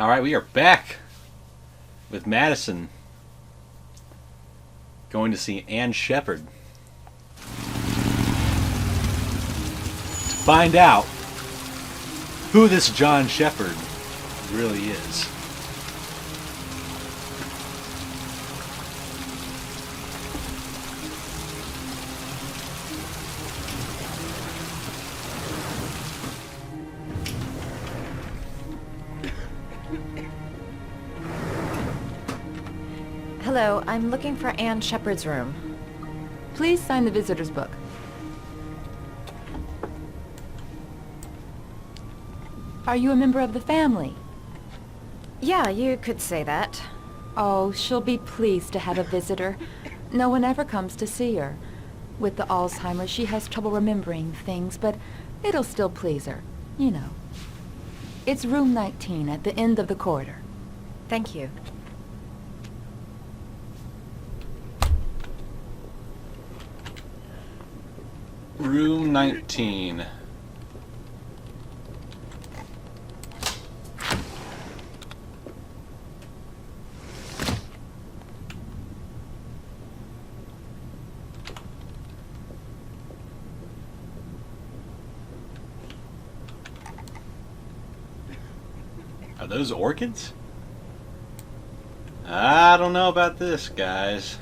Alright, we are back with Madison going to see Anne Shepard to find out who this John Shepard really is. Hello, I'm looking for Anne Shepard's room. Please sign the visitor's book. Are you a member of the family? Yeah, you could say that. Oh, she'll be pleased to have a visitor. No one ever comes to see her. With the Alzheimer's, she has trouble remembering things, but it'll still please her. You know. It's room 19 at the end of the corridor. Thank you. Room 19. Are those orchids? I don't know about this, guys.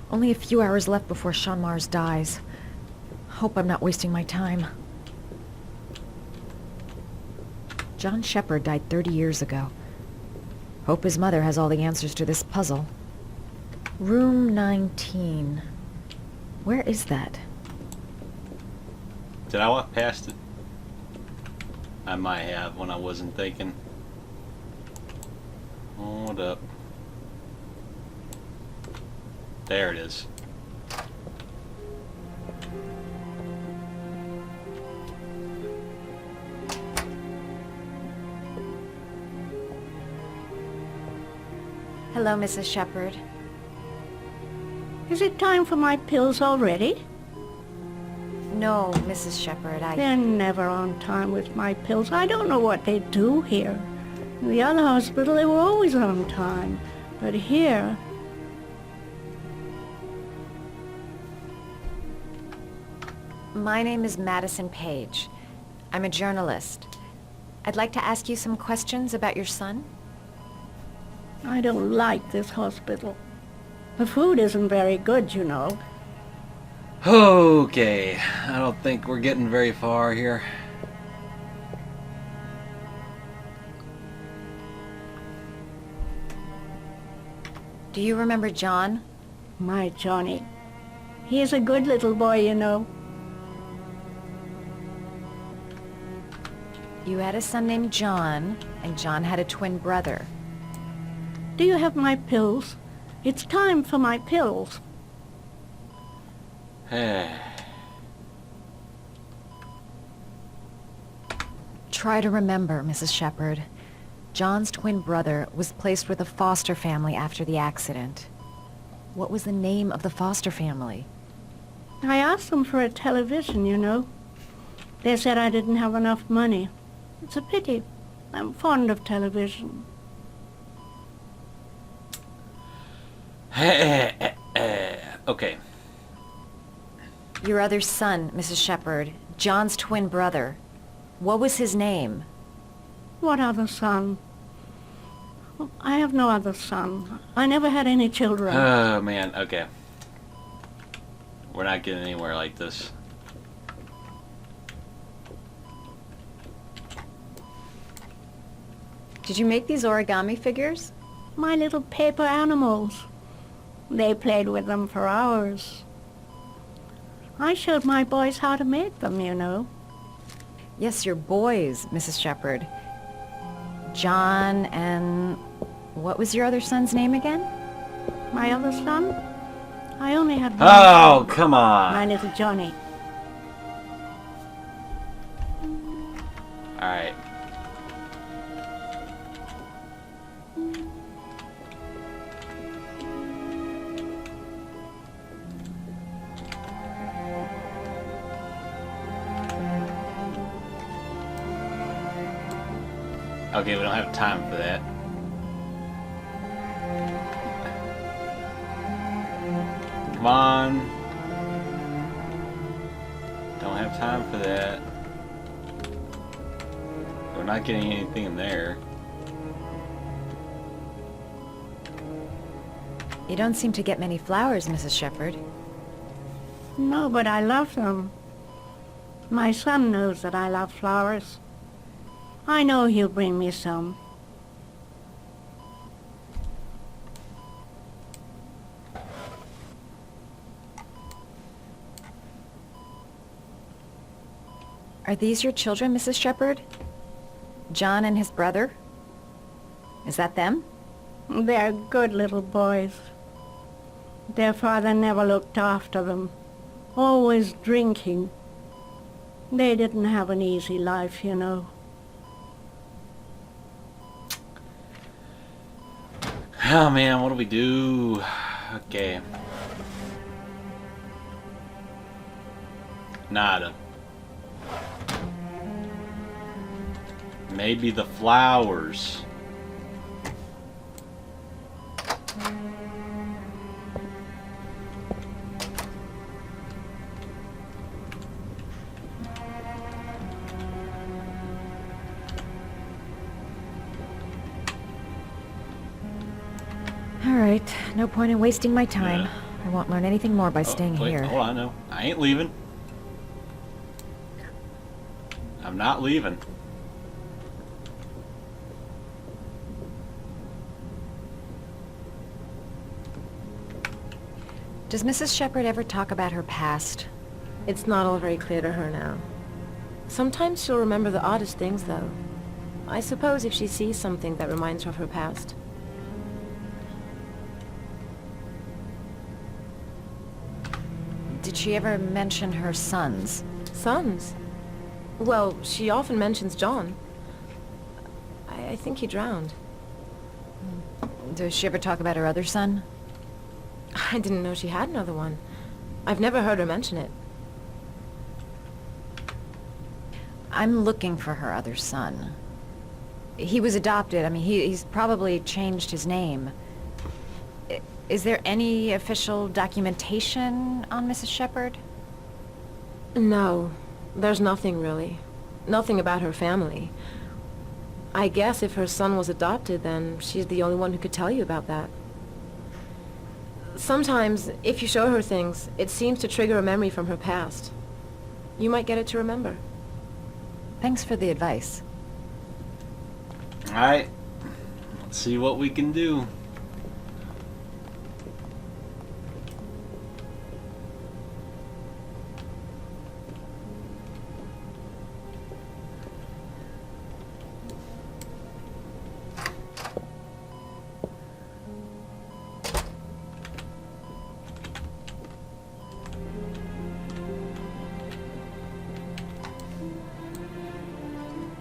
Only a few hours left before Sean Mars dies. Hope I'm not wasting my time. John Shepard died 30 years ago. Hope his mother has all the answers to this puzzle. Room 19. Where is that? Did I walk past it? I might have when I wasn't thinking. Hold up. There it is. Hello, Mrs. Shepard. Is it time for my pills already? No, Mrs. Shepard, They're never on time with my pills. I don't know what they do here. In the other hospital, they were always on time. But here... My name is Madison Page. I'm a journalist. I'd like to ask you some questions about your son. I don't like this hospital. The food isn't very good, you know. Okay, I don't think we're getting very far here. Do you remember John? My Johnny. He is a good little boy, you know. You had a son named John, and John had a twin brother. Do you have my pills? It's time for my pills. Try to remember, Mrs. Shepard. John's twin brother was placed with a foster family after the accident. What was the name of the foster family? I asked them for a television, you know. They said I didn't have enough money. It's a pity. I'm fond of television. Okay. Your other son, Mrs. Shepard, John's twin brother. What was his name? What other son? I have no other son. I never had any children. Oh, man. Okay. We're not getting anywhere like this. Did you make these origami figures? My little paper animals. They played with them for hours. I showed my boys how to make them, you know. Yes, your boys, Mrs. Shepard. John and... what was your other son's name again? My other son? I only had one. Oh, come on. My little Johnny. Alright. Okay, we don't have time for that. Come on. Don't have time for that. We're not getting anything in there. You don't seem to get many flowers, Mrs. Shepherd. No, but I love them. My son knows that I love flowers. I know he'll bring me some. Are these your children, Mrs. Shepherd? John and his brother? Is that them? They're good little boys. Their father never looked after them, always drinking. They didn't have an easy life, you know. Oh man, what do we do? Okay. Nada. Maybe the flowers. All right, no point in wasting my time. Yeah. I won't learn anything more by staying Wait, here. hold on, no. I ain't leaving. I'm not leaving. Does Mrs. Shepherd ever talk about her past? It's not all very clear to her now. Sometimes she'll remember the oddest things, though. I suppose if she sees something that reminds her of her past. Did she ever mention her sons? Sons? Well, she often mentions John. I think he drowned. Does she ever talk about her other son? I didn't know she had another one. I've never heard her mention it. I'm looking for her other son. He was adopted. I mean, he's probably changed his name. Is there any official documentation on Mrs. Shepherd? No, there's nothing really. Nothing about her family. I guess if her son was adopted, then she's the only one who could tell you about that. Sometimes, if you show her things, it seems to trigger a memory from her past. You might get it to remember. Thanks for the advice. Alright. Let's see what we can do.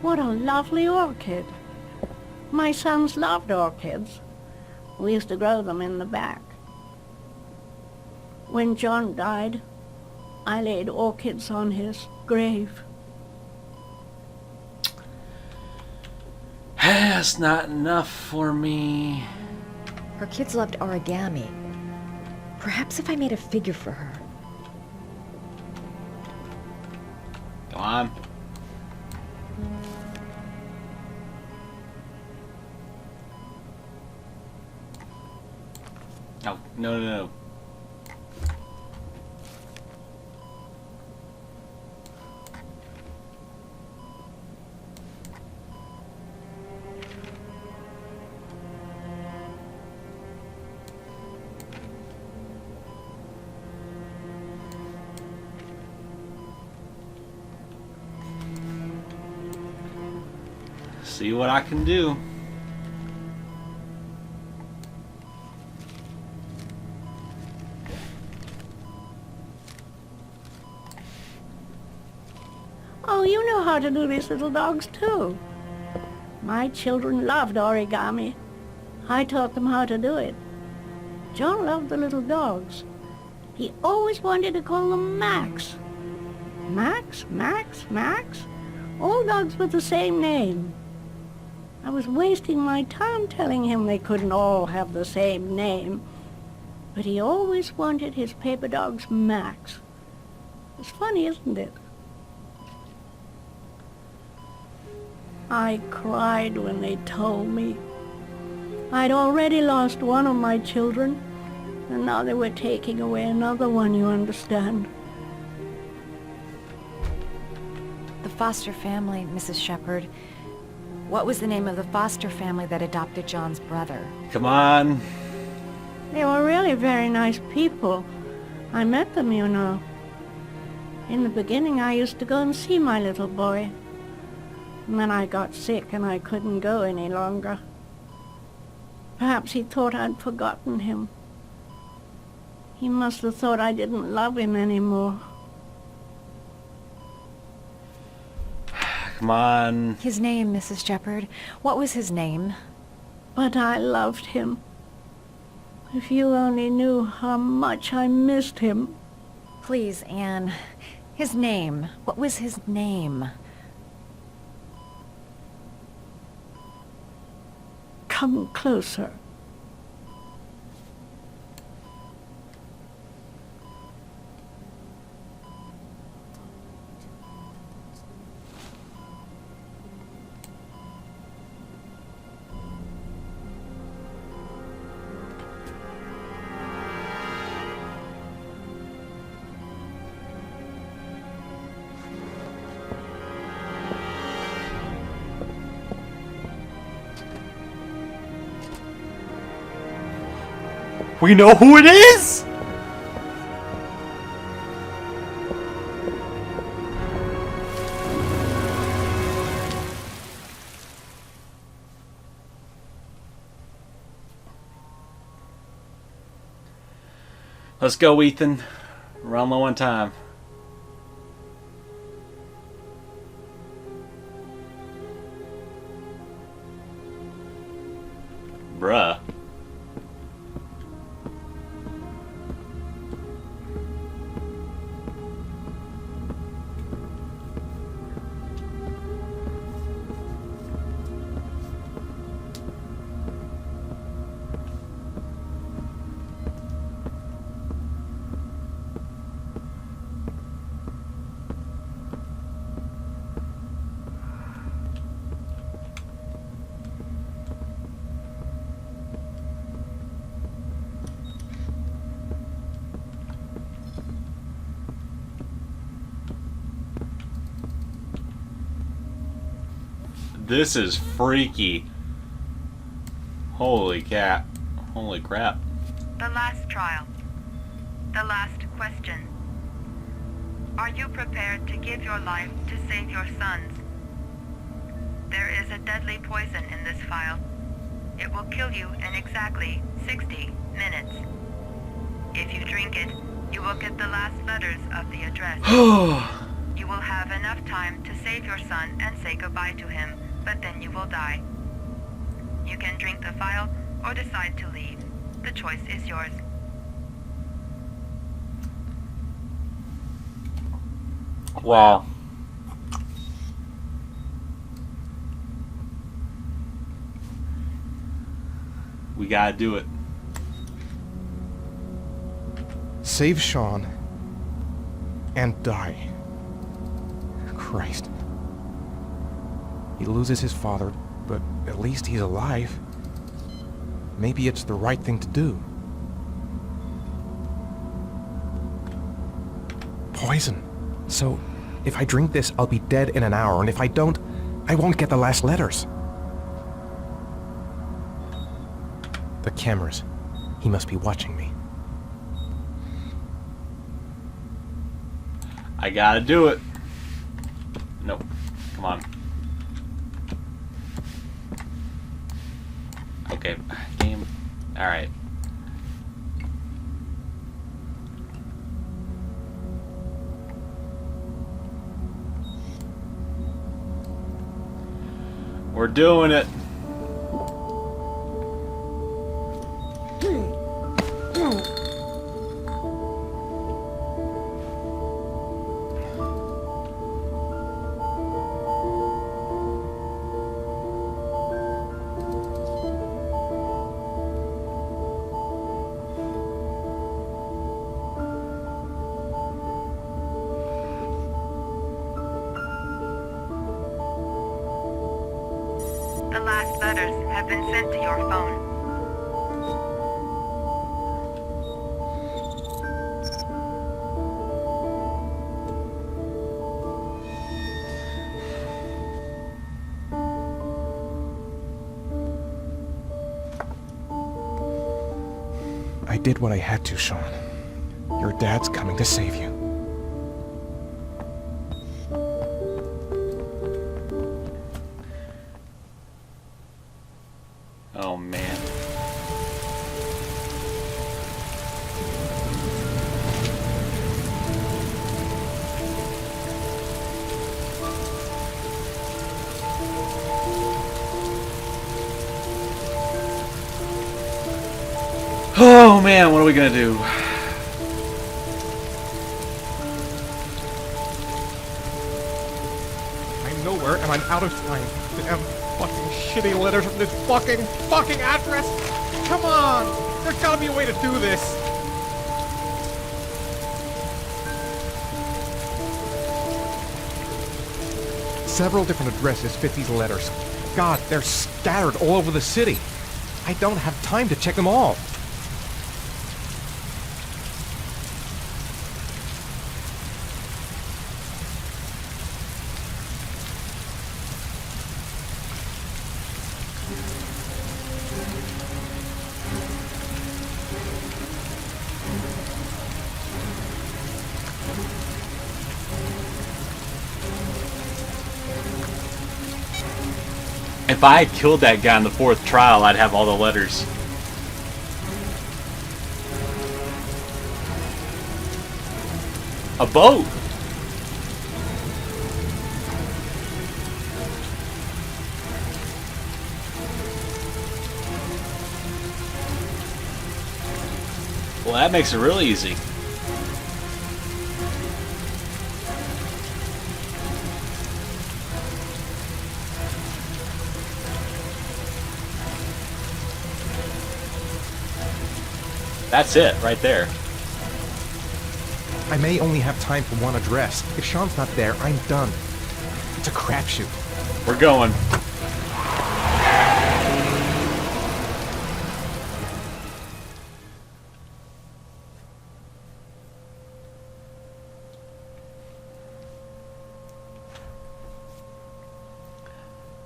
What a lovely orchid. My sons loved orchids. We used to grow them in the back. When John died, I laid orchids on his grave. That's not enough for me. Her kids loved origami. Perhaps if I made a figure for her. Come on. Oh, no, no, no. See what I can do. Oh, you know how to do these little dogs too. My children loved origami. I taught them how to do it. John loved the little dogs. He always wanted to call them Max. Max, Max, Max. All dogs with the same name. I was wasting my time telling him they couldn't all have the same name. But he always wanted his paper dog's Max. It's funny, isn't it? I cried when they told me. I'd already lost one of my children, and now they were taking away another one, you understand. The foster family, Mrs. Shepherd. What was the name of the foster family that adopted John's brother? Come on. They were really very nice people. I met them, you know. In the beginning, I used to go and see my little boy. And then I got sick and I couldn't go any longer. Perhaps he thought I'd forgotten him. He must have thought I didn't love him anymore. Come on. His name, Mrs. Shepherd. What was his name? But I loved him. If you only knew how much I missed him. Please, Anne. His name. What was his name? Come closer. We know who it is! Let's go, Ethan. Run low on time. Bruh. This is freaky. Holy cat. Holy crap. The last trial. The last question. Are you prepared to give your life to save your sons? There is a deadly poison in this vial. It will kill you in exactly 60 minutes. If you drink it, you will get the last letters of the address. You will have enough time to save your son and say goodbye to him, but then you will die. You can drink the vial or decide to leave. The choice is yours. Wow. We gotta do it. Save Sean and die. Christ. He loses his father, but at least he's alive. Maybe it's the right thing to do. Poison. So, if I drink this, I'll be dead in an hour, and if I don't, I won't get the last letters. The cameras. He must be watching me. I gotta do it. Nope. Come on. Okay. Game. Alright. We're doing it. letters have been sent to your phone. I did what I had to, Sean. Your dad's coming to save you. Oh, man. Oh, man, what are we gonna do? I'm nowhere and I'm out of time. Damn fucking shitty letters from this fucking address! Come on! There's gotta be a way to do this! Several different addresses fit these letters. God, they're scattered all over the city. I don't have time to check them all. If I had killed that guy in the 4th trial, I'd have all the letters. A boat! Well, that makes it really easy. That's it, right there. I may only have time for one address. If Sean's not there, I'm done. It's a crapshoot. We're going.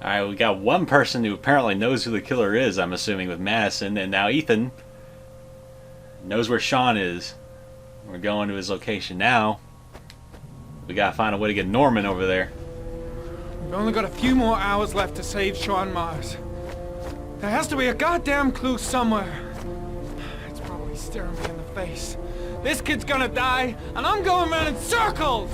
Alright, we got one person who apparently knows who the killer is, I'm assuming, with Madison, and now Ethan knows where Sean is. We're going to his location now. We gotta find a way to get Norman over there. We've only got a few more hours left to save Sean Mars. There has to be a goddamn clue somewhere. It's probably staring me in the face. This kid's gonna die, and I'm going around in circles!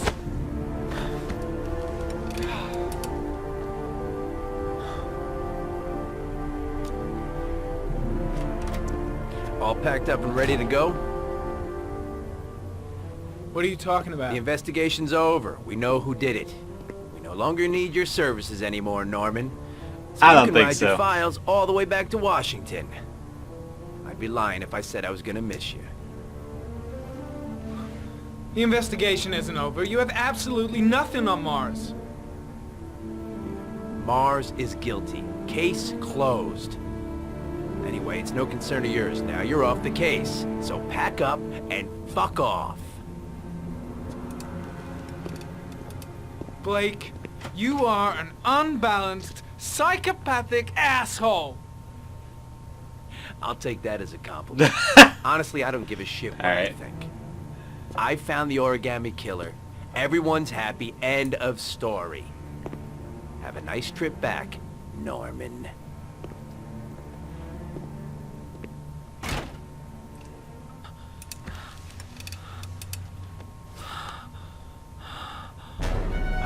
All packed up and ready to go? What are you talking about? The investigation's over. We know who did it. We no longer need your services anymore, Norman. So I don't you can think ride so. your files all the way back to Washington. I'd be lying if I said I was gonna miss you. The investigation isn't over. You have absolutely nothing on Mars. Mars is guilty. Case closed. Anyway, it's no concern of yours now. You're off the case. So pack up and fuck off. Blake, you are an unbalanced, psychopathic asshole. I'll take that as a compliment. Honestly, I don't give a shit what you Alright. think. I found the origami killer. Everyone's happy. End of story. Have a nice trip back, Norman.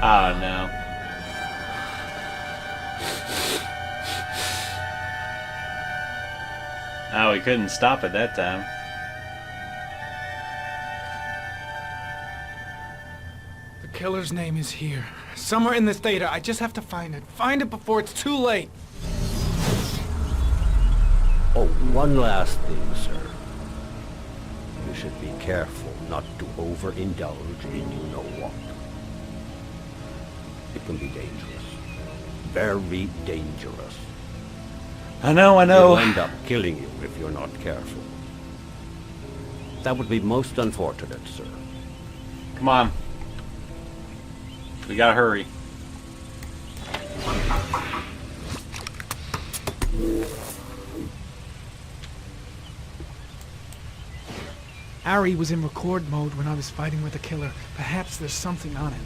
Oh no. Oh, we couldn't stop at that time. The killer's name is here. Somewhere in this data. I just have to find it. Find it before it's too late. Oh, one last thing, sir. You should be careful not to overindulge in you know what. It can be dangerous. Very dangerous. I know. He'll end up killing you if you're not careful. That would be most unfortunate, sir. Come on. We gotta hurry. Ari was in record mode when I was fighting with the killer. Perhaps there's something on it.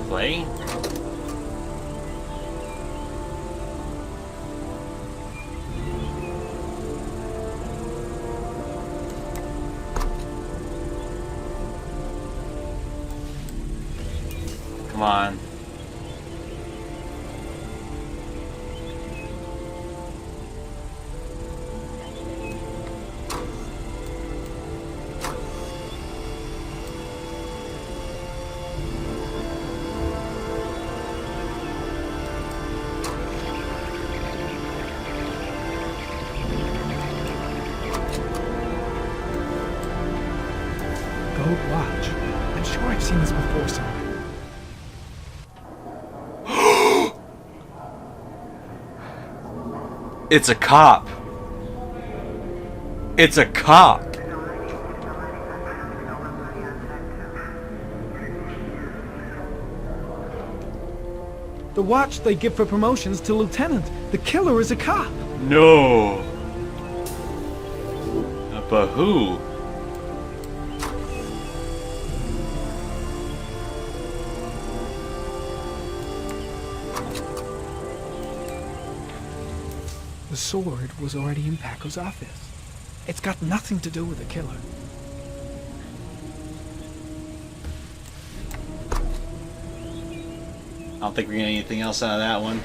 Play? Come on. Gold watch. I'm sure I've seen this before somewhere. It's a cop. It's a cop. The watch they give for promotions to lieutenant. The killer is a cop. No. But who? The sword was already in Paco's office. It's got nothing to do with the killer. I don't think we're getting anything else out of that one.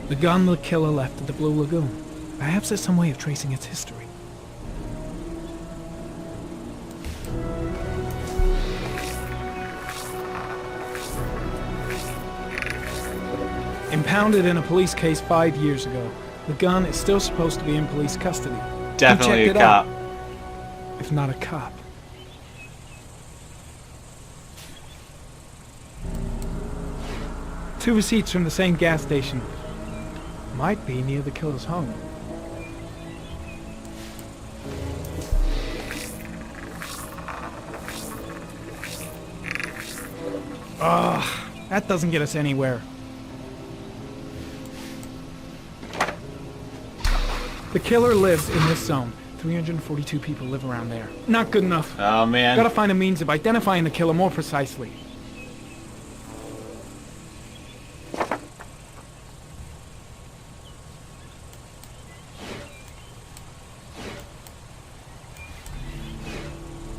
The gun the killer left at the Blue Lagoon. Perhaps there's some way of tracing its history. Impounded in a police case 5 years ago. The gun is still supposed to be in police custody. Definitely Who a checked it cop. out? If not a cop. Two receipts from the same gas station. Might be near the killer's home. Ugh, that doesn't get us anywhere. The killer lives in this zone. 342 people live around there. Not good enough. Oh man. Gotta find a means of identifying the killer more precisely.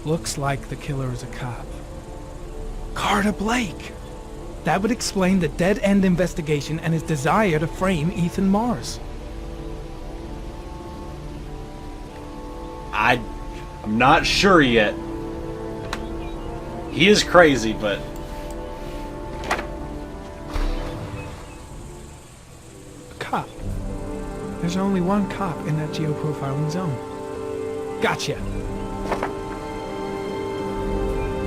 Looks like the killer is a cop. Carter Blake! That would explain the dead-end investigation and his desire to frame Ethan Mars. I'm not sure yet. He is crazy, but A cop. There's only one cop in that geoprofiling zone. Gotcha.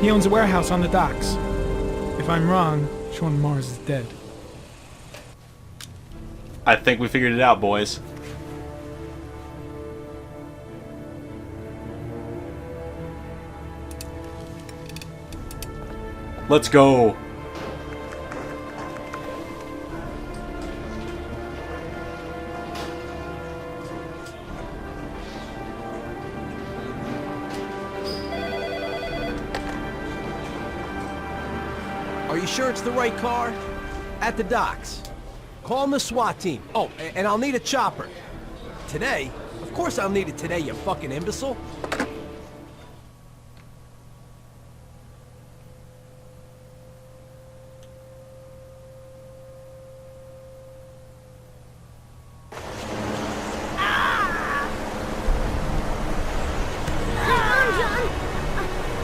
He owns a warehouse on the docks. If I'm wrong, Sean Mars is dead. I think we figured it out, boys. Let's go. Are you sure it's the right car? At the docks. Call the SWAT team. Oh, and I'll need a chopper. Today? Of course I'll need it today, you fucking imbecile.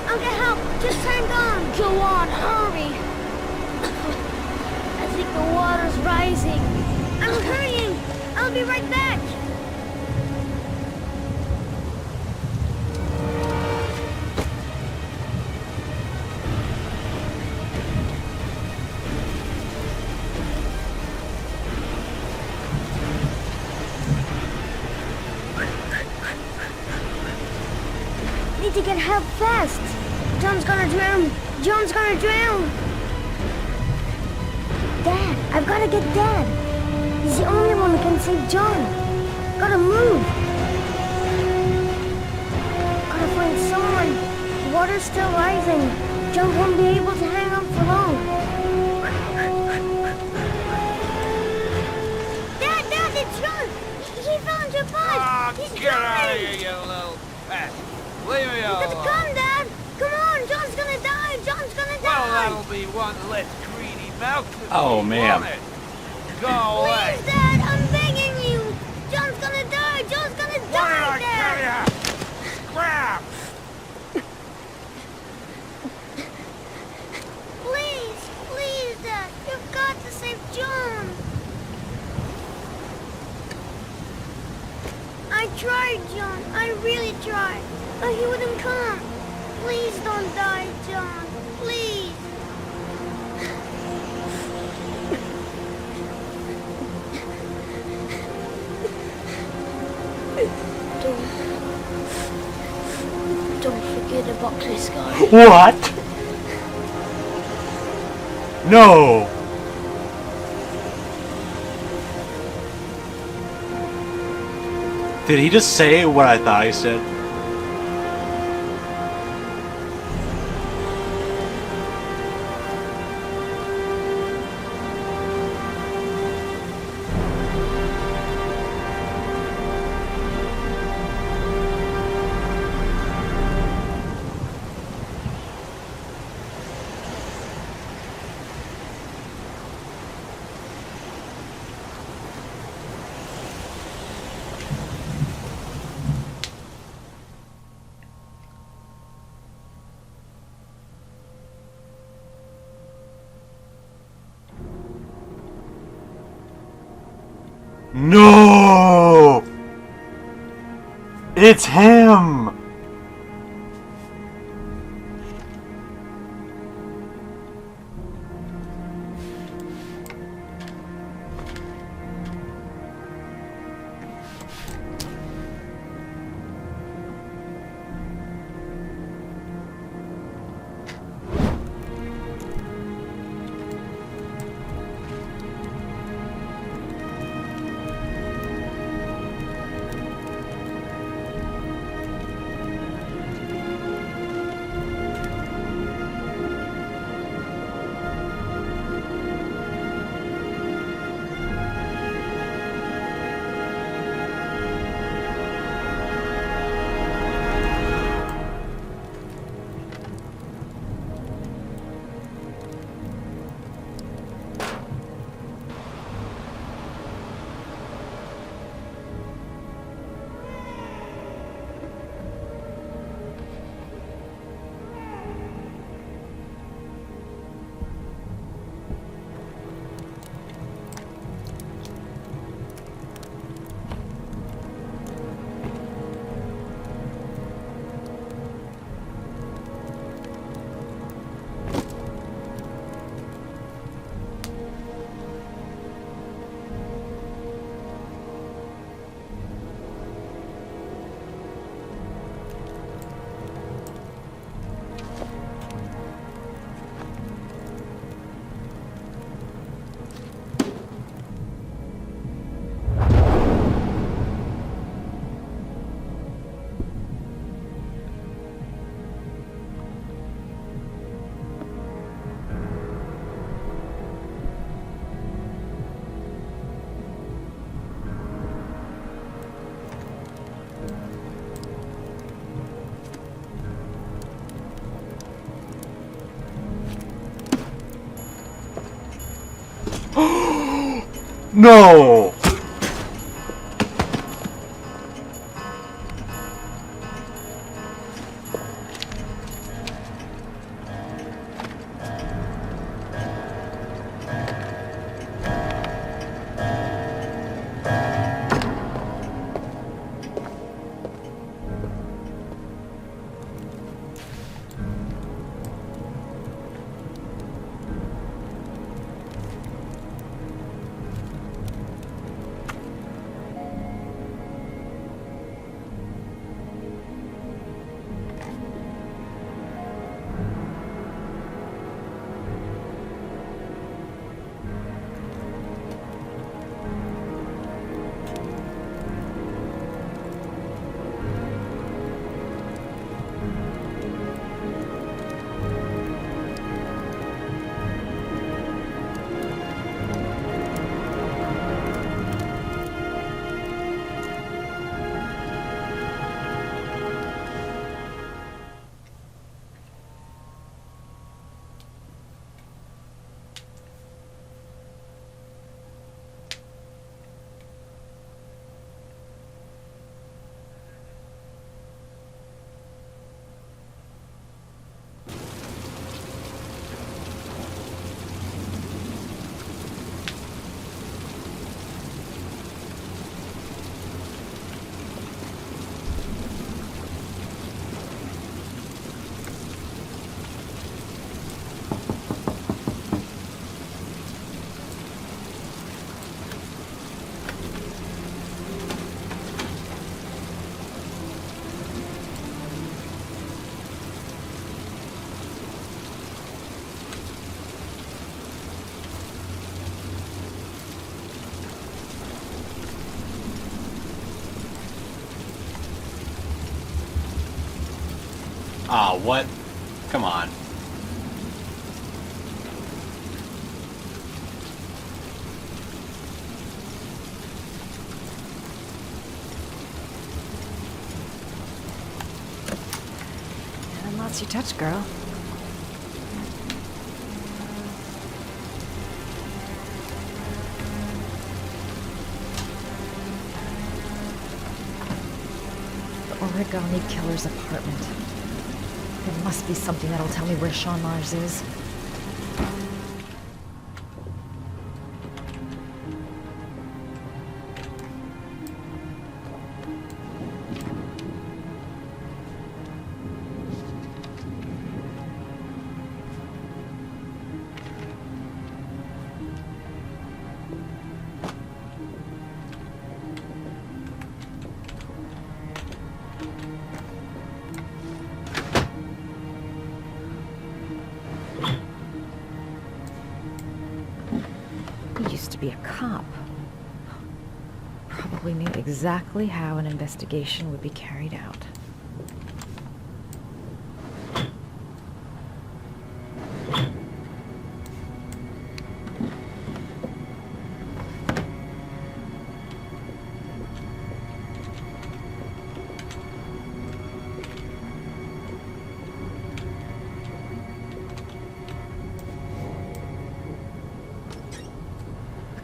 I'll get help. Just hang on. Go on, hurry. I think the water's rising. I'm hurrying. I'll be right back. Need to get help fast. John's gonna drown. John's gonna drown. Dad, I've gotta get Dad. He's the only one who can save John. Gotta move. Gotta find someone. The water's still rising. John won't be able to hang on for long. Dad, it's John. He fell into a pipe. He's Get out of drowning. here, you little pet. Leave me You alone. gotta come, Dad. Come on, John's gonna die. John's gonna Well, die. that'll be one less greedy mouth to Oh, feed, man. won't it? Go away. Please, Dad, I'm begging you. John's gonna die. John's gonna What did die, I Dad. tell ya? Crap! Please, Dad. You've got to save John. I tried, John. I really tried. But he wouldn't come. Please don't die, John. Please. Don't forget about this guy. What? No! Did he just say what I thought he said? No! It's him! No! Aw, what? Come on. And lots you touch, girl. The Origami Killer's apartment. There must be something that'll tell me where Sean Mars is. He used to be a cop. Probably knew exactly how an investigation would be carried out.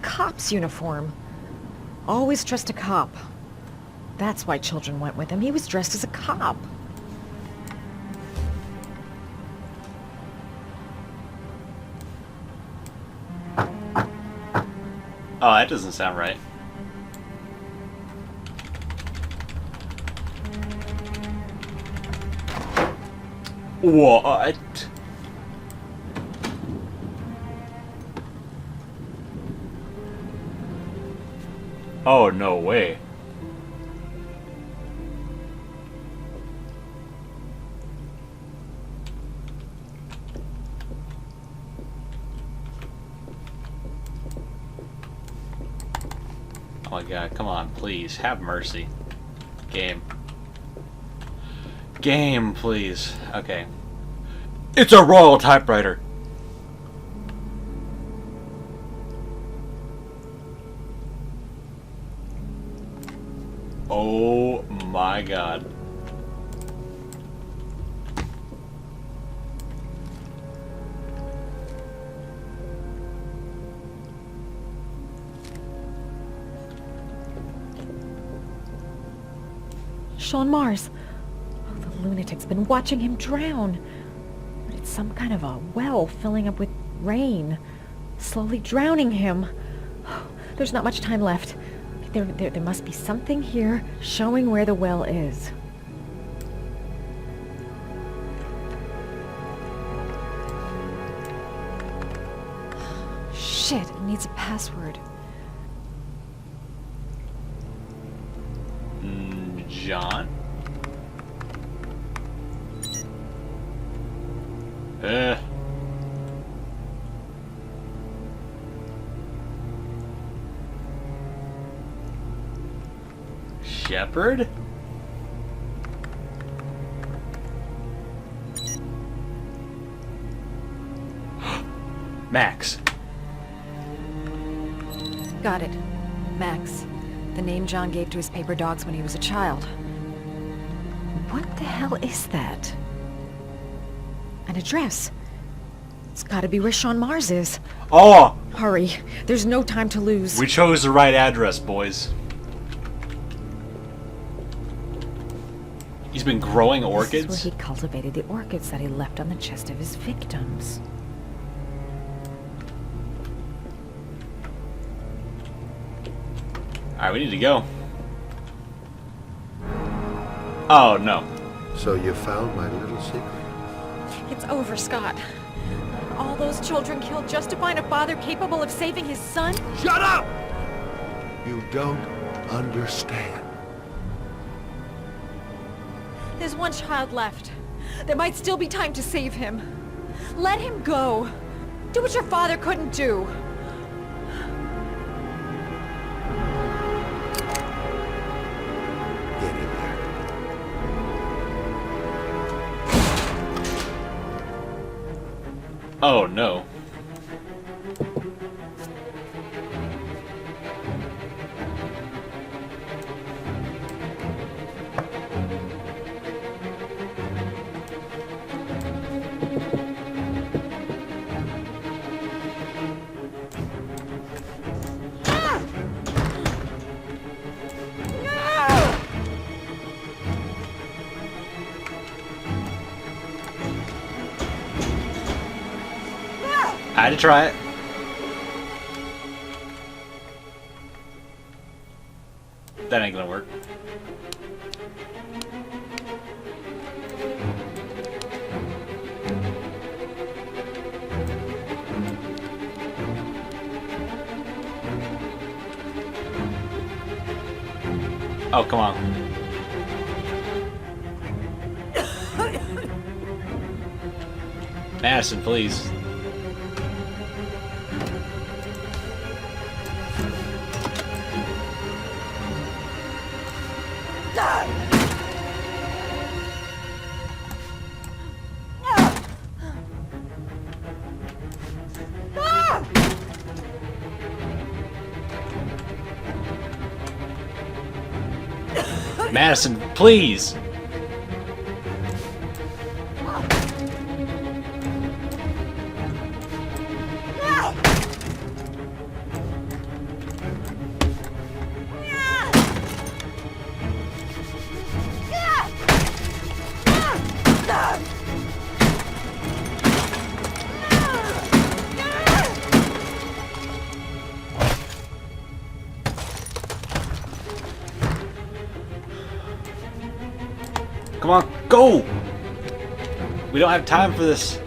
Cop's uniform. Always trust a cop. That's why children went with him. He was dressed as a cop. Oh, that doesn't sound right. What? Oh, no way. Oh my god, come on, please. Have mercy. Game. Game, please. Okay. It's a Royal typewriter! Oh my god. Sean Mars. Oh, the lunatic's been watching him drown. But it's some kind of a well filling up with rain, slowly drowning him. There's not much time left. There must be something here showing where the well is. Shit, it needs a password. John? Shepherd? Max. Got it. Max. The name John gave to his paper dogs when he was a child. What the hell is that? An address. It's gotta be where Sean Mars is. Oh! Hurry. There's no time to lose. We chose the right address, boys. He's been growing orchids? This is where he cultivated the orchids that he left on the chest of his victims. Alright, we need to go. Oh, no. So you found my little secret? It's over, Scott. All those children killed just to find a father capable of saving his son? Shut up! You don't understand. There's one child left. There might still be time to save him. Let him go. Do what your father couldn't do. Get in there. Oh no. I had to try it. That ain't gonna work. Oh, come on. Madison, please. Madison, please! Come on, go! We don't have time for this.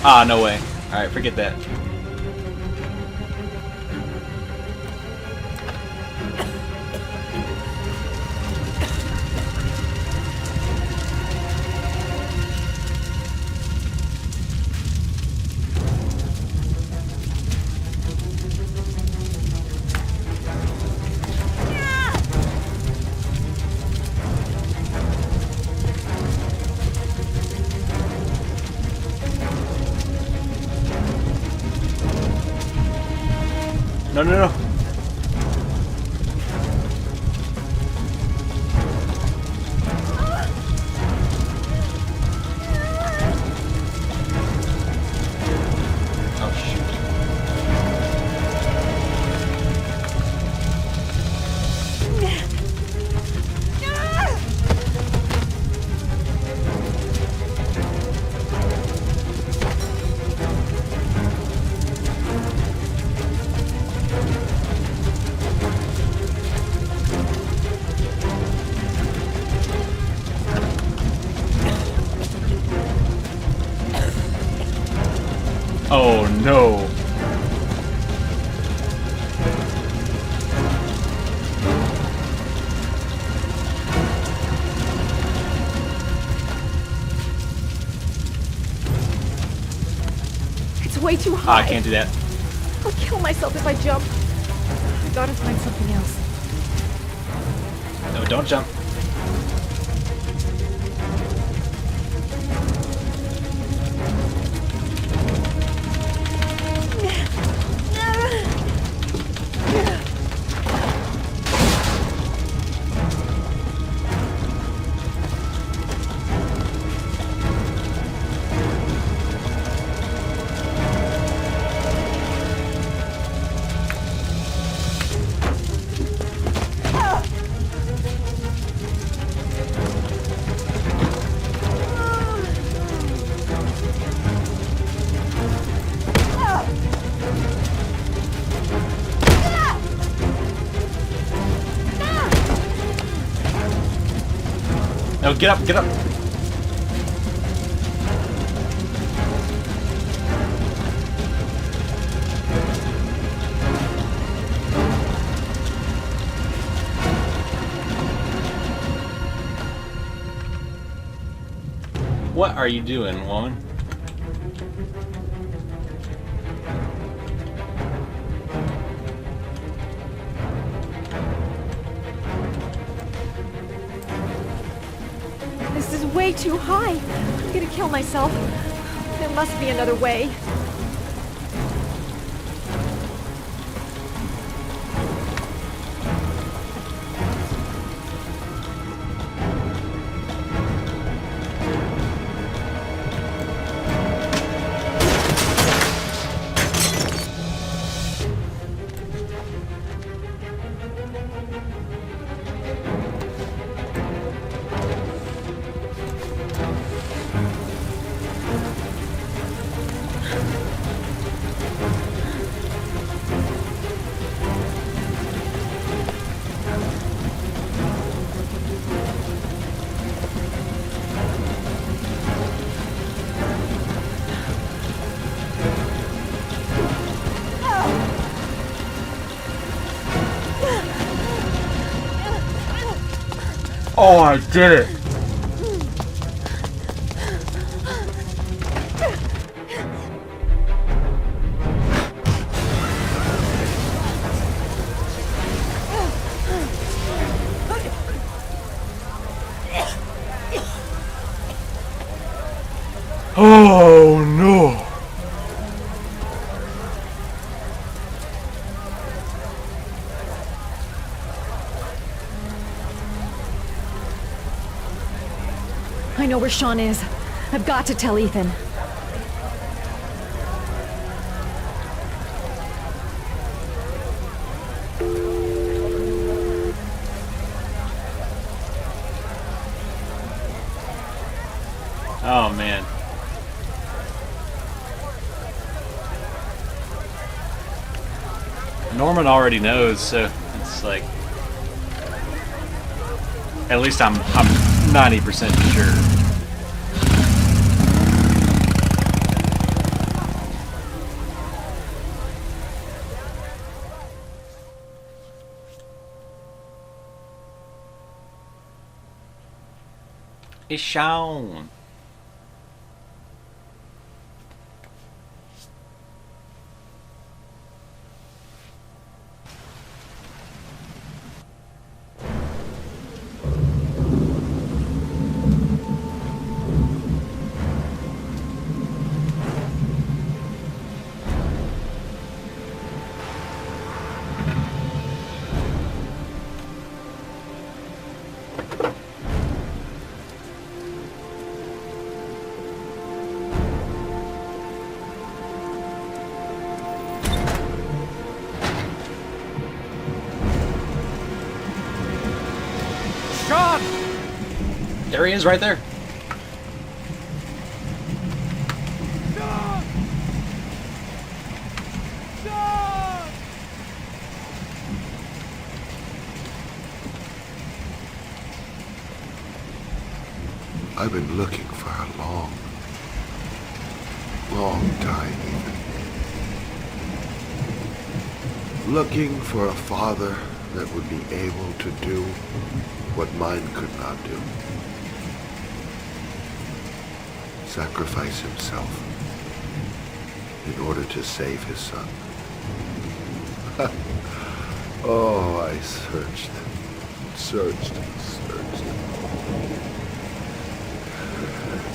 Ah, no way. Alright, forget that. No, no, no. Oh, shoot. Oh no. It's way too Ah, high. I can't do that. I'll kill myself if I jump. I gotta find something else. No, don't jump. No, get up, get up. What are you doing, woman? way too high. I'm gonna kill myself. There must be another way. Oh, I did it! Oh no! I know where Sean is. I've got to tell Ethan. Oh man. Norman already knows, so it's like, at least I'm 90% sure. It's Sean. Sean! There he is, right there. Sean! Sean! I've been looking for a long, long time, Ethan. Looking for a father that would be able to do what mine could not do. Sacrifice himself in order to save his son. Oh, I searched.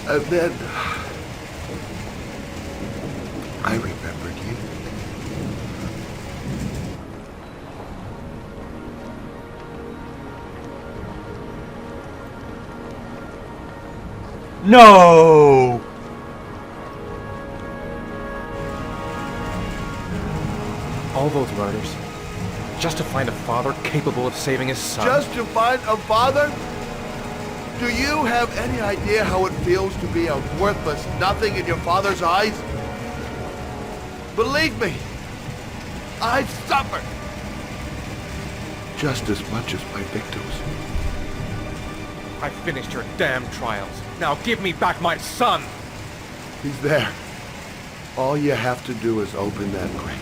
And then I remembered you. No! All those murders, just to find a father capable of saving his son. Just to find a father? Do you have any idea how it feels to be a worthless nothing in your father's eyes? Believe me, I've suffered just as much as my victims. I finished your damn trials. Now give me back my son! He's there. All you have to do is open that crate.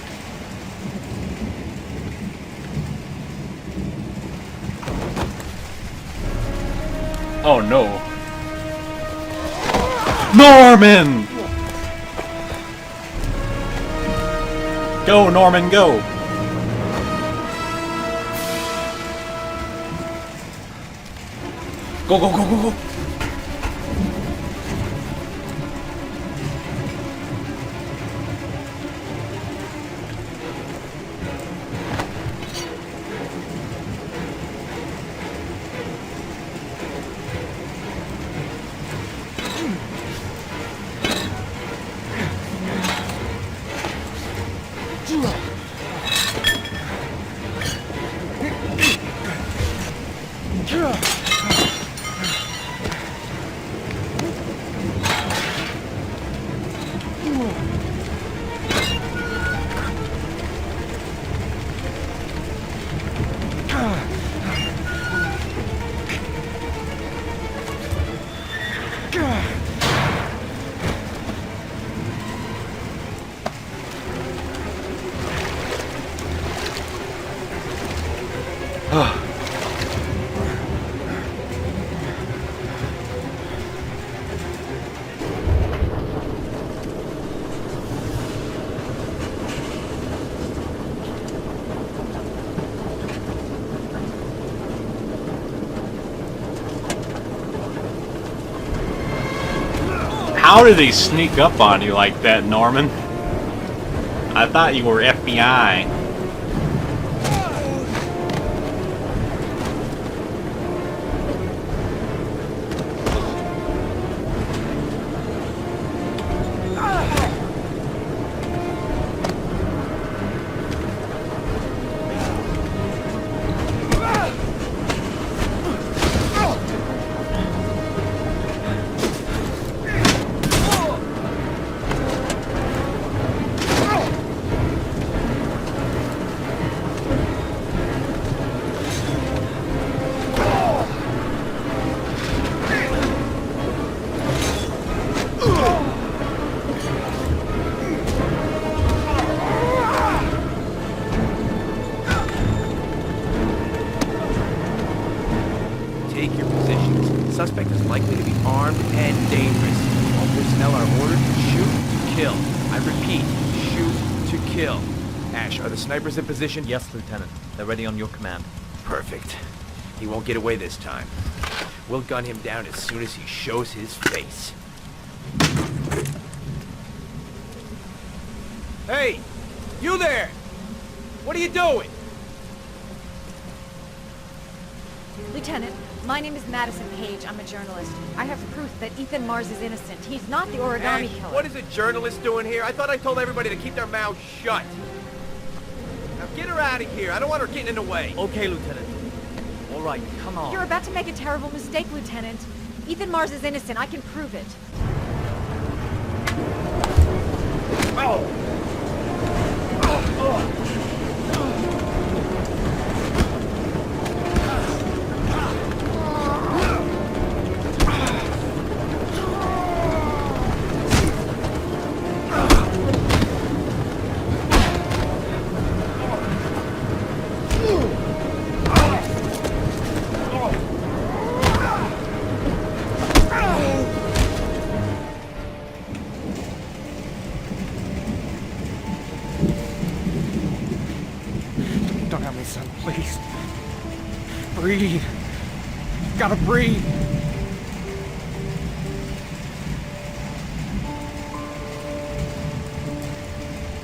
Oh no. Norman! Go, Norman, go! Go, go, go, go, go! How did they sneak up on you like that, Norman? I thought you were FBI. Take your positions. Suspect is likely to be armed and dangerous. All personnel are ordered to shoot to kill. I repeat, shoot to kill. Ash, are the snipers in position? Yes, Lieutenant. They're ready on your command. Perfect. He won't get away this time. We'll gun him down as soon as he shows his face. Hey! You there! What are you doing? Lieutenant, my name is Madison Page. I'm a journalist. I have proof that Ethan Mars is innocent. He's not the origami Ash, killer. what is a journalist doing here? I thought I told everybody to keep their mouths shut. Now get her out of here. I don't want her getting in the way. Okay, Lieutenant. All right, come on. You're about to make a terrible mistake, Lieutenant. Ethan Mars is innocent. I can prove it. Oh! Don't have me, son, please. Breathe. Gotta breathe.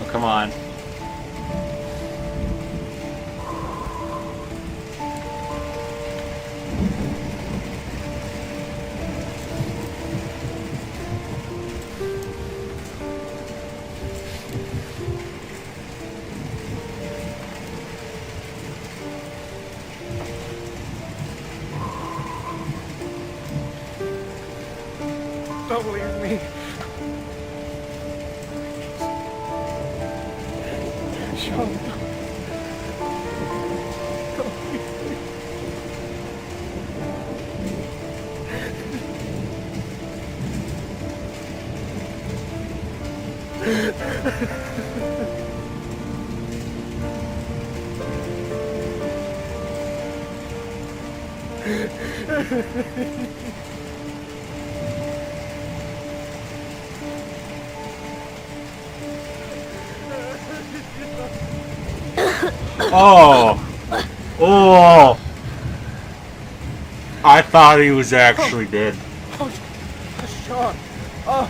Oh, come on. Don't leave me. Sean. Oh! Oh! I thought he was actually dead. Oh, Sean. Oh.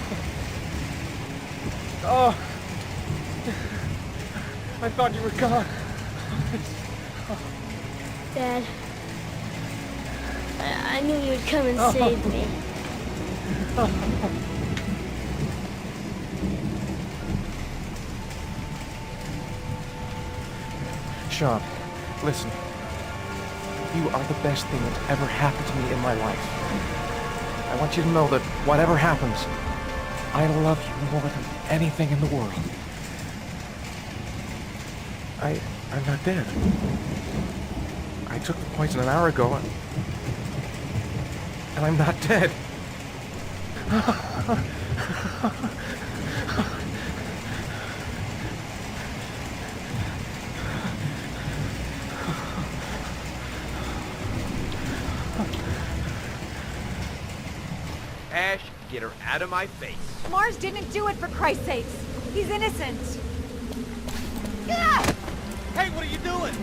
Oh. I thought you were gone. Dad, I knew you would come and save me. Sean, listen. You are the best thing that's ever happened to me in my life. I want you to know that whatever happens, I love you more than anything in the world. I'm not dead. I took the poison an hour ago, and I'm not dead. Ash, get her out of my face. Mars didn't do it, for Christ's sakes. He's innocent. Ah! Hey, what are you doing?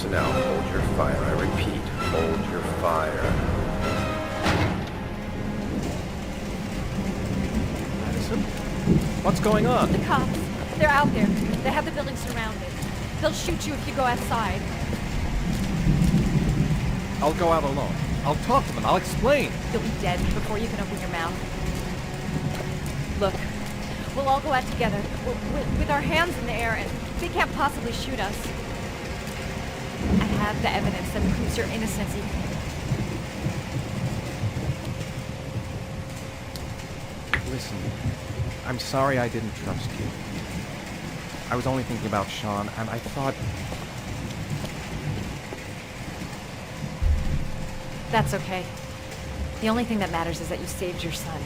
personnel, hold your fire. I repeat, hold your fire. Madison? What's going on? The cops. They're out there. They have the building surrounded. They'll shoot you if you go outside. I'll go out alone. I'll talk to them. I'll explain. You'll be dead before you can open your mouth. Look, we'll all go out together, with our hands in the air, and they can't possibly shoot us. I have the evidence that proves your innocence. Listen, I'm sorry I didn't trust you. I was only thinking about Sean, and I thought... That's okay. The only thing that matters is that you saved your son.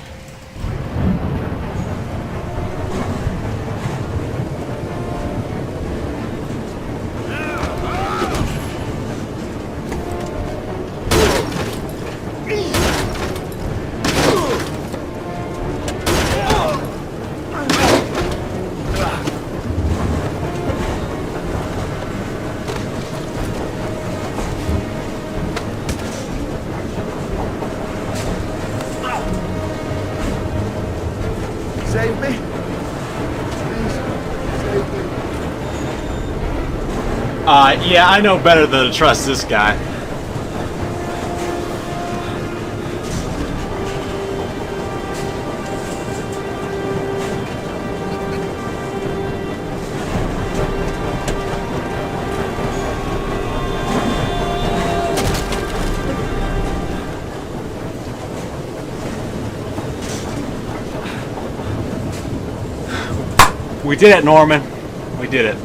Save me. Please, save me. Yeah, I know better than to trust this guy. We did it, Norman. We did it.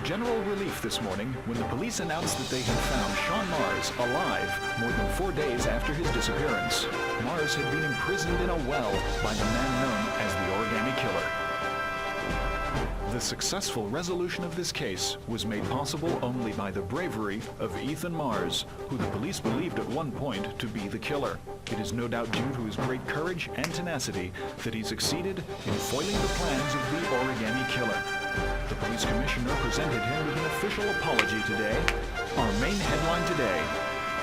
General relief this morning when the police announced that they had found Sean Mars alive more than 4 days after his disappearance. Mars had been imprisoned in a well by the man known as the Origami Killer. The successful resolution of this case was made possible only by the bravery of Ethan Mars, who the police believed at one point to be the killer. It is no doubt due to his great courage and tenacity that he succeeded in foiling the plans of the Origami Killer. The police commissioner presented him with an official apology today. Our main headline today: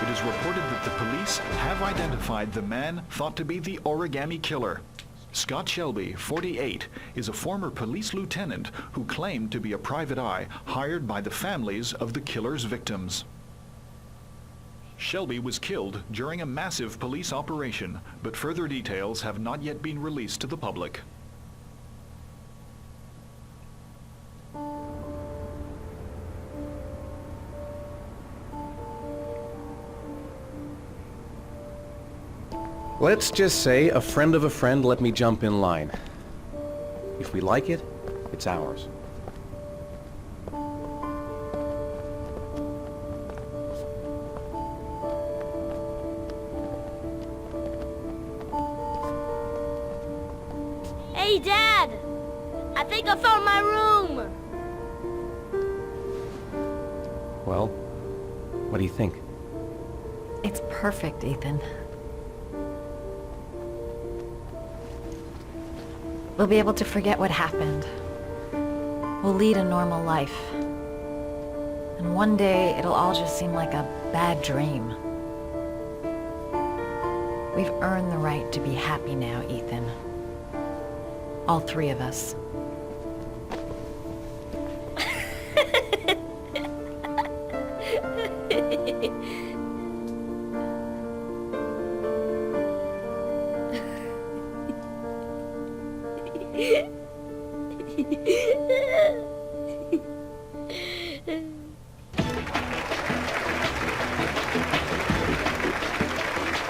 it is reported that the police have identified the man thought to be the Origami Killer. Scott Shelby, 48, is a former police lieutenant who claimed to be a private eye hired by the families of the killer's victims. Shelby was killed during a massive police operation, but further details have not yet been released to the public. Let's just say a friend of a friend let me jump in line. If we like it, it's ours. Hey, Dad! I think I found my room! Well, what do you think? It's perfect, Ethan. We'll be able to forget what happened. We'll lead a normal life. And one day, it'll all just seem like a bad dream. We've earned the right to be happy now, Ethan. All three of us.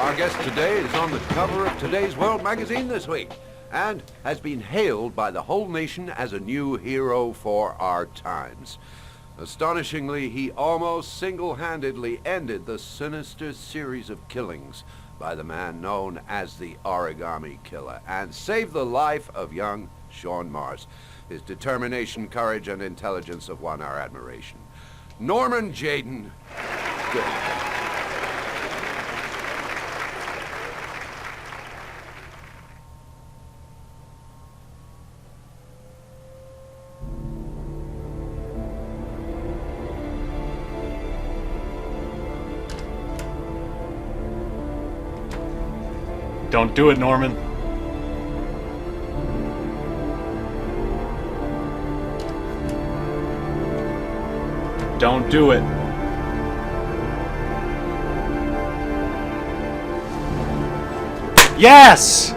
Our guest today is on the cover of today's World magazine this week. and has been hailed by the whole nation as a new hero for our times. Astonishingly, he almost single-handedly ended the sinister series of killings by the man known as the Origami Killer, and saved the life of young Sean Mars. His determination, courage, and intelligence have won our admiration. Norman Jayden, good. Don't do it, Norman. Don't do it. Yes!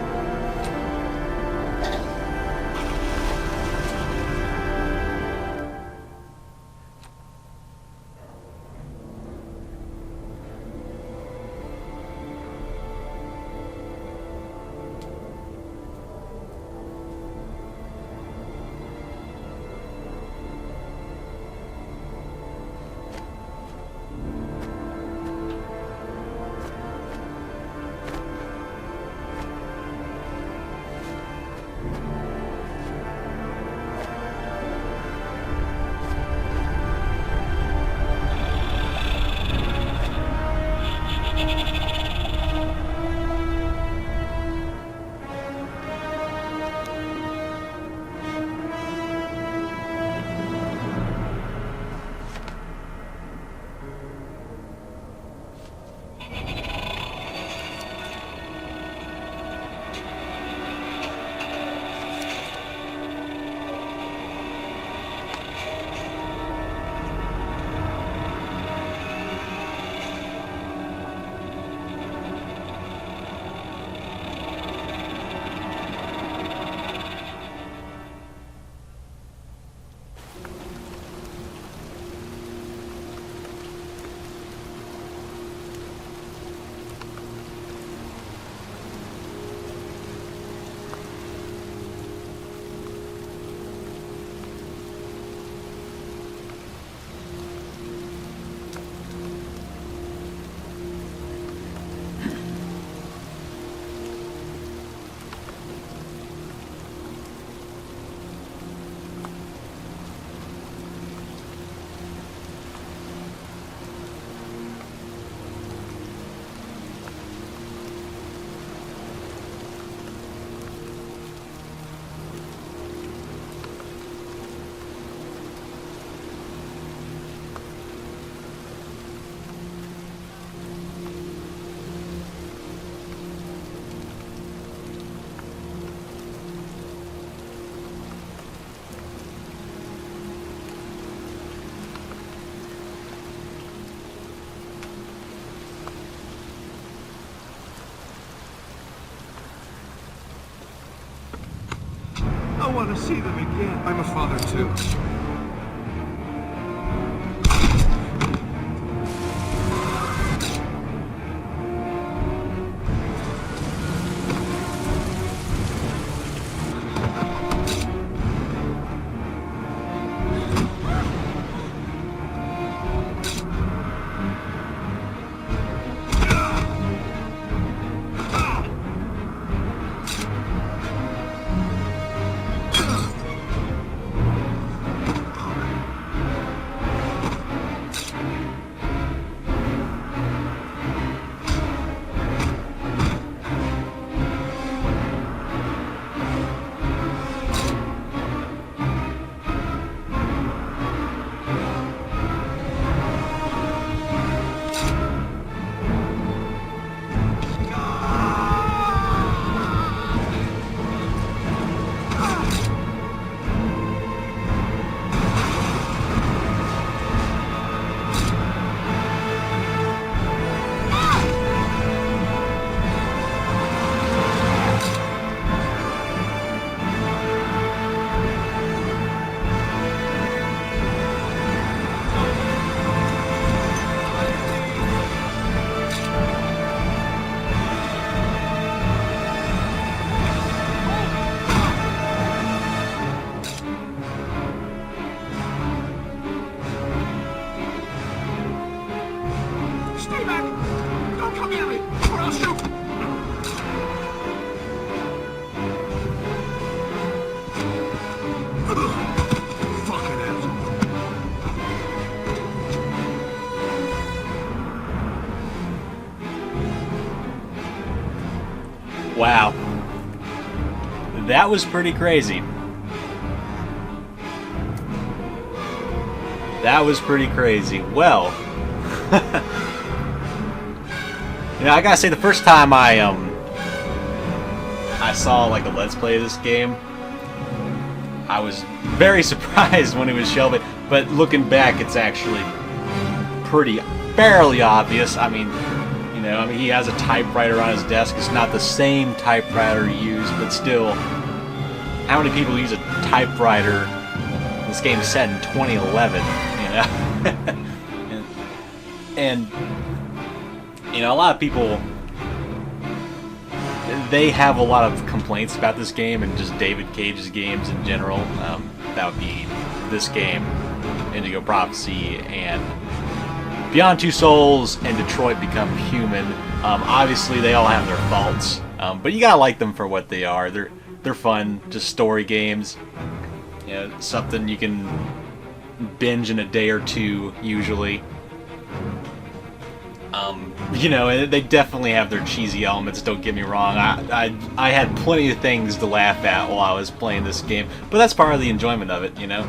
I want to see them again. I'm a father too. Stay back! Don't come near me, or I'll shoot! Fucking asshole. Wow. That was pretty crazy. That was pretty crazy. Well, you know, I gotta say, the first time I saw like a Let's Play of this game, I was very surprised when it was shown, but looking back, it's actually fairly obvious. I mean, you know, he has a typewriter on his desk. It's not the same typewriter used, but still, how many people use a typewriter? This game's set in 2011, you know? and, you know, a lot of people, they have a lot of complaints about this game and just David Cage's games in general. That would be this game, Indigo Prophecy, and Beyond Two Souls, and Detroit Become Human. Obviously, they all have their faults, but you gotta like them for what they are. They're fun, just story games. You know, something you can binge in a day or two, usually. You know, and they definitely have their cheesy elements, don't get me wrong. I had plenty of things to laugh at while I was playing this game, but that's part of the enjoyment of it, you know?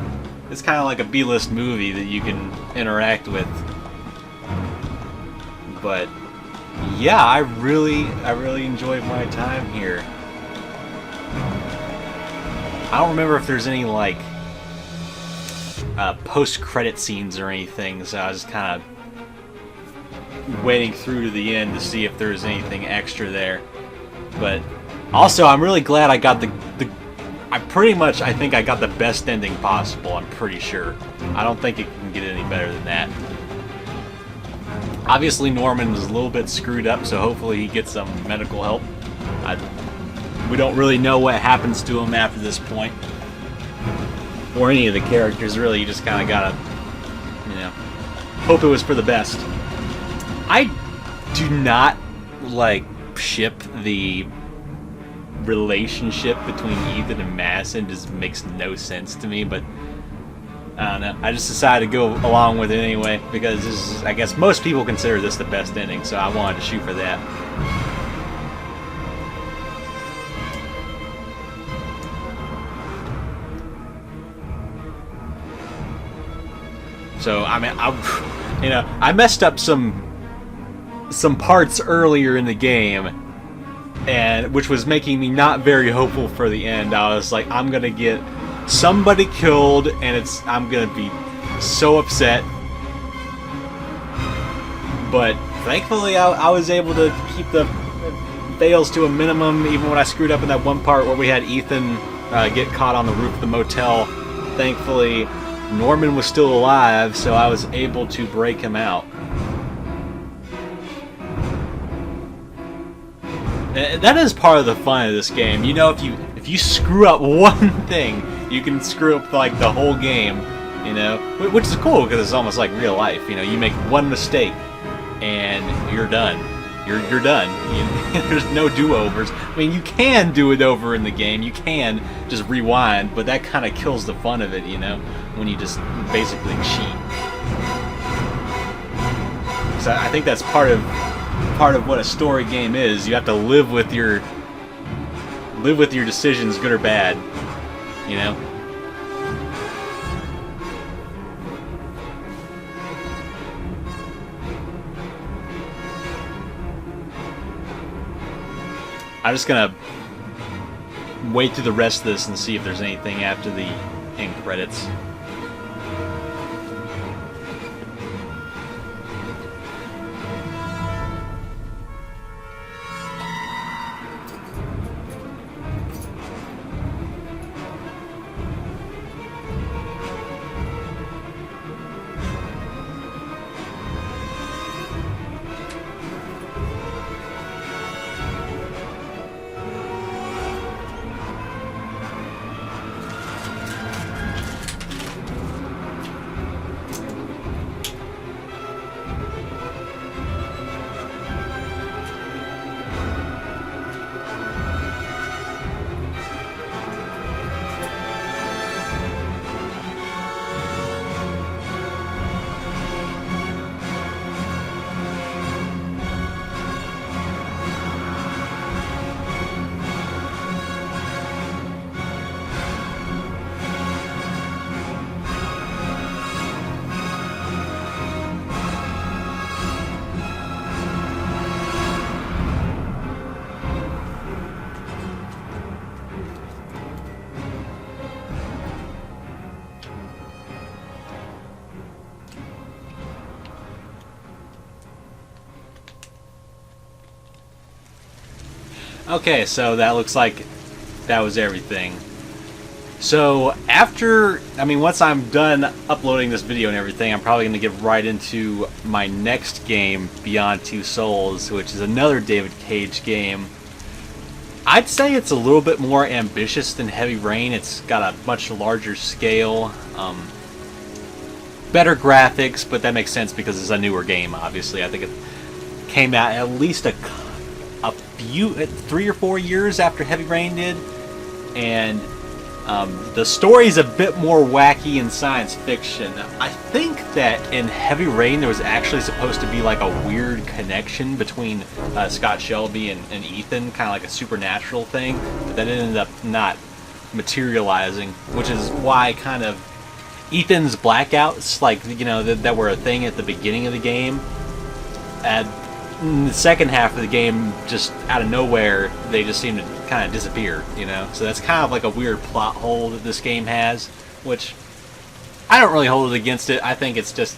It's kind of like a B-list movie that you can interact with. But yeah, I really enjoyed my time here. I don't remember if there's any like post-credit scenes or anything, so I was kind of waiting through to the end to see if there was anything extra there. But also, I'm really glad I got I think I got the best ending possible, I'm pretty sure. I don't think it can get any better than that. Obviously, Norman was a little bit screwed up, so hopefully he gets some medical help. We don't really know what happens to him after this point. Or any of the characters, really. You just kind of gotta, you know, hope it was for the best. I do not, like, ship the relationship between Ethan and Madison. It just makes no sense to me, but I don't know. I just decided to go along with it anyway, because this is, I guess most people consider this the best ending, so I wanted to shoot for that. So, I mean, I messed up some parts earlier in the game, and which was making me not very hopeful for the end. I was like, I'm gonna get somebody killed, and I'm gonna be so upset. But thankfully, I was able to keep the fails to a minimum, even when I screwed up in that one part where we had Ethan get caught on the roof of the motel. Thankfully, Norman was still alive, so I was able to break him out. That is part of the fun of this game. You know, if you screw up one thing, you can screw up like the whole game. You know, which is cool because it's almost like real life. You know, you make one mistake and you're done. You're done. There's no do-overs. I mean, you can do it over in the game. You can just rewind, but that kind of kills the fun of it. You know, when you just basically cheat. So I think that's part of what a story game is. You have to live with your decisions, good or bad, you know. I'm just gonna wait through the rest of this and see if there's anything after the end credits. Okay, so that looks like that was everything. So after, once I'm done uploading this video and everything, I'm probably going to get right into my next game, Beyond Two Souls, which is another David Cage game. I'd say it's a little bit more ambitious than Heavy Rain. It's got a much larger scale, better graphics, but that makes sense because it's a newer game, obviously. I think it came out at least a few, 3 or 4 years after Heavy Rain did, and the story's a bit more wacky and science fiction. I think that in Heavy Rain there was actually supposed to be like a weird connection between Scott Shelby and Ethan, kind of like a supernatural thing, but that ended up not materializing, which is why kind of Ethan's blackouts, like, you know, that were a thing at the beginning of the game, in the second half of the game, just out of nowhere, they just seem to kind of disappear, you know? So that's kind of like a weird plot hole that this game has, which I don't really hold it against it. I think it's just,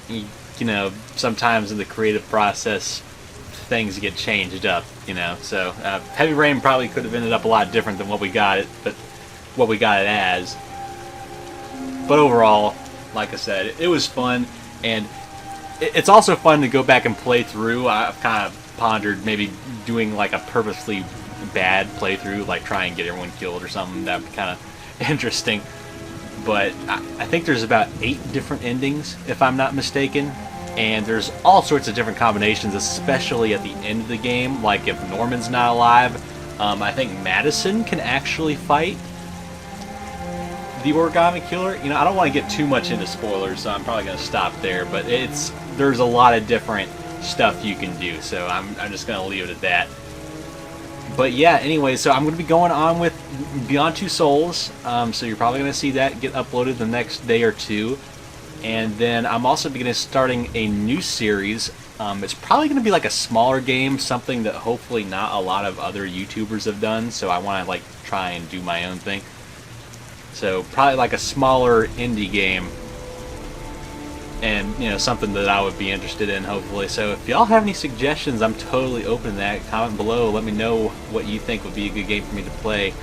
you know, sometimes in the creative process, things get changed up, you know? So Heavy Rain probably could have ended up a lot different than what we got it as. But overall, like I said, it was fun, and it's also fun to go back and play through. I've kind of pondered maybe doing like a purposely bad playthrough, like try and get everyone killed or something. That would be kind of interesting. But I think there's about 8 different endings, if I'm not mistaken. And there's all sorts of different combinations, especially at the end of the game. Like if Norman's not alive, I think Madison can actually fight the origami killer. You know, I don't want to get too much into spoilers, so I'm probably going to stop there. But there's a lot of different stuff you can do, so I'm just going to leave it at that. But yeah, anyway, so I'm going to be going on with Beyond Two Souls, so you're probably going to see that get uploaded the next day or two. And then I'm also going to be starting a new series. It's probably going to be like a smaller game, something that hopefully not a lot of other YouTubers have done, so I want to like try and do my own thing. So probably like a smaller indie game, and you know, something that I would be interested in, hopefully. So if y'all have any suggestions, I'm totally open to that. Comment below, let me know what you think would be a good game for me to play.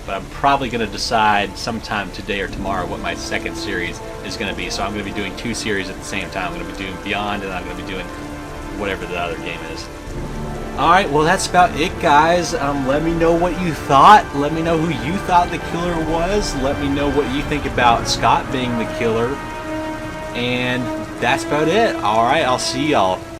But I'm probably going to decide sometime today or tomorrow what my second series is going to be. So I'm going to be doing 2 series at the same time. I'm going to be doing Beyond, and I'm going to be doing whatever the other game is. Alright, well that's about it, guys. Let me know what you thought. Let me know who you thought the killer was. Let me know what you think about Scott being the killer. And that's about it. Alright, I'll see y'all.